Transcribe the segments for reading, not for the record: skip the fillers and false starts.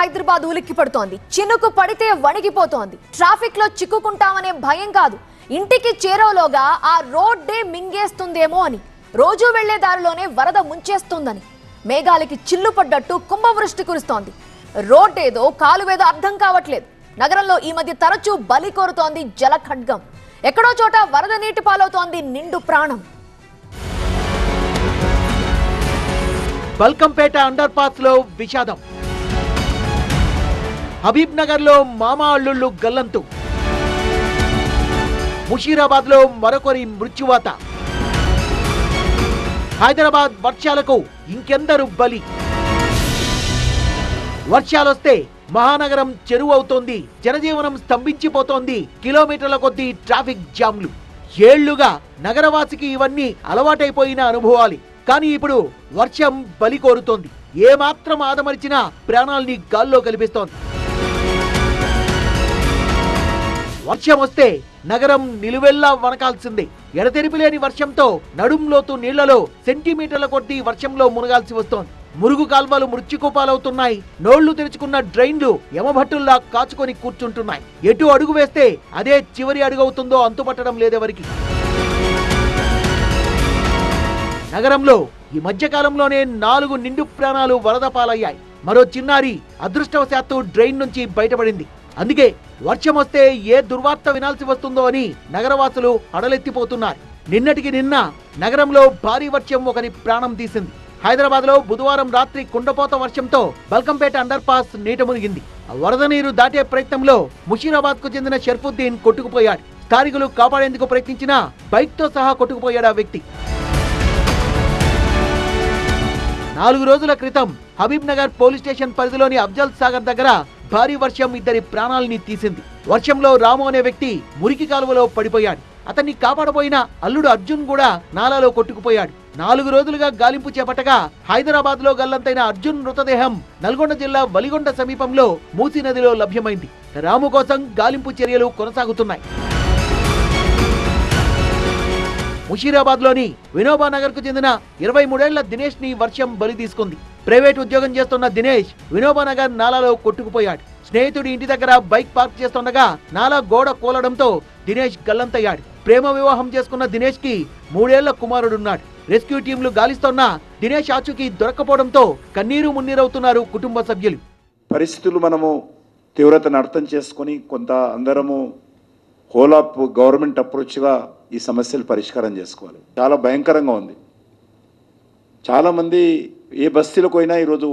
హైదరాబాద్ ఉలిక్కి పడుతోంది. చినుకు పడితే వణికిపోతోంది. ట్రాఫిక్ లో చిక్కుకుంటామనే భయం కాదు, ఇంటికి చేరవలోగా ఆ రోడ్డే మింగేస్తుందేమో అని, రోజు వెళ్లే దారిలోనే వరద ముంచేస్తుందని, మేఘాలకి చిల్లు పడ్డట్టు కుంభవృష్టి కురుస్తోంది. రోడ్డేదో కాలువేదో అర్థం కావట్లేదు. నగరంలో ఈ మధ్య తరచూ బలి కోరుతోంది జల ఖడ్గం. ఎక్కడో చోట వరద నీటి పాలవుతోంది నిండు ప్రాణం. బల్కంపేట అండర్ పాస్ లో విషాదం. హబీబ్ నగర్ లో మామా అల్లుళ్ళు గల్లంతు. ముషీరాబాద్ లో మరొకరి మృత్యువాత. హైదరాబాద్ వర్షాలకు ఇంకెందరు బలి. వర్షాలొస్తే మహానగరం చెరువు అవుతోంది. జనజీవనం స్తంభించిపోతోంది. కిలోమీటర్ల కొద్దీ ట్రాఫిక్ జామ్లు. ఏళ్లుగా నగరవాసికి ఇవన్నీ అలవాటైపోయిన అనుభవాలు. కానీ ఇప్పుడు వర్షం బలి కోరుతోంది. ఏమాత్రం ఆదమరిచినా ప్రాణాల్ని గాల్లో కలిపిస్తోంది. వర్షం వస్తే నగరం నిలువెల్లా వణకాల్సిందే. ఎడతెరిపి లేని వర్షంతో నడుంలోతు నీళ్లలో సెంటీమీటర్ల కొద్దీ వర్షంలో మునగాల్సి వస్తోంది. మురుగు కాల్వలు మృత్యుకోపాలవుతున్నాయి. నోళ్లు తెరుచుకున్న డ్రైన్లు యమభట్టుల్లా కాచుకొని కూర్చుంటున్నాయి. ఎటు అడుగు వేస్తే అదే చివరి అడుగవుతుందో అంతుపట్టడం లేదెవరికి. నగరంలో ఈ మధ్యకాలంలోనే 4 నిండు ప్రాణాలు వరద పాలయ్యాయి. మరో చిన్నారి అదృష్టవశాత్తు డ్రైన్ నుంచి బయటపడింది. అందుకే వర్షం వస్తే ఏ దుర్వార్త వినాల్సి వస్తుందో అని నగరవాసులు అడలెత్తిపోతున్నారు. నిన్నటికి నిన్న నగరంలో భారీ వర్షం ఒకరి ప్రాణం తీసింది. హైదరాబాద్ లో బుధవారం రాత్రి కుండపోత వర్షంతో బల్కంపేట అండర్ పాస్ నీట మునిగింది. వరద నీరు దాటే ప్రయత్నంలో ముషీరాబాద్ కు చెందిన షర్ఫుద్దీన్ కొట్టుకుపోయాడు. స్థానికులు కాపాడేందుకు ప్రయత్నించినా బైక్ తో సహా కొట్టుకుపోయాడు ఆ వ్యక్తి. 4 రోజుల క్రితం హబీబ్ నగర్ పోలీస్ స్టేషన్ పరిధిలోని అఫ్జల్ సాగర్ దగ్గర భారీ వర్షం ఇద్దరి ప్రాణాలని తీసింది. వర్షంలో రాము అనే వ్యక్తి మురికి కాలువలో పడిపోయాడు. అతన్ని కాపాడబోయిన అల్లుడు అర్జున్ కూడా నాలాలో కొట్టుకుపోయాడు. 4 రోజులుగా గాలింపు చేపట్టగా హైదరాబాద్ లో గల్లంతైన అర్జున్ మృతదేహం నల్గొండ జిల్లా వలిగొండ సమీపంలో మూసీ నదిలో లభ్యమైంది. రాము కోసం గాలింపు చర్యలు కొనసాగుతున్నాయి. ముషీరాబాద్ లోని వినోబా నగర్ కు చెందిన 23 ఏళ్ల దినేష్ ని వర్షం బలి తీసుకుంది. ప్రైవేట్ ఉద్యోగం చేస్తున్న దినేష్ వినోబా నగర్ నాలాలో కొట్టుకుపోయాడు. స్నేహితుడి ఇంటి దగ్గర బైక్ పార్క్ చేస్తుండగా నాలా గోడ కూలడంతో దినేష్ గల్లంతయ్యాడు. ప్రేమ వివాహం చేసుకున్న దినేష్ కి 3 ఏళ్ల కుమారుడున్నాడు. రెస్క్యూ టీంలు గాలిస్తున్న దినేష్ ఆచూకీ దొరకపోవడంతో కన్నీరు మున్నీరవుతున్నారు కుటుంబ సభ్యులు. పరిస్థితులు మనము తీవ్రతను అర్థం చేసుకుని కొంత అందరము హోల్ ఆఫ్ గవర్నమెంట్ అప్రోచ్గా ఈ సమస్యలు పరిష్కారం చేసుకోవాలి. చాలా భయంకరంగా ఉంది. చాలామంది ఏ బస్తీలకు పోయినా ఈరోజు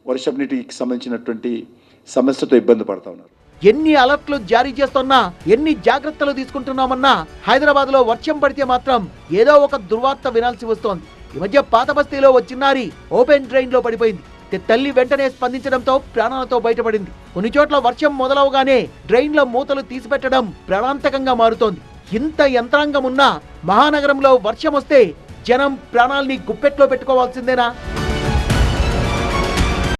వర్షపు నీటికి సంబంధించినటువంటి సమస్యతో ఇబ్బంది పడతా ఉన్నారు. ఎన్ని అలర్ట్లు జారీ చేస్తున్నా, ఎన్ని జాగ్రత్తలు తీసుకుంటున్నామన్నా హైదరాబాద్ లో వర్షం పడితే మాత్రం ఏదో ఒక దుర్వార్త వినాల్సి వస్తోంది. ఈ మధ్య పాత బస్తీలో ఓ చిన్నారి ఓపెన్ డ్రైన్ లో పడిపోయింది. తల్లి వెంటనే స్పందించడంతో ప్రాణాలతో బయటపడింది. కొన్ని చోట్ల వర్షం మొదలవగానే డ్రైన్ల మూతలు తీసిపెట్టడం ప్రాణాంతకంగా మారుతోంది. ఇంత యంత్రాంగం ఉన్నా మహానగరంలో వర్షం వస్తే జనం ప్రాణాల్ని గుప్పెట్లో పెట్టుకోవాల్సిందేనా?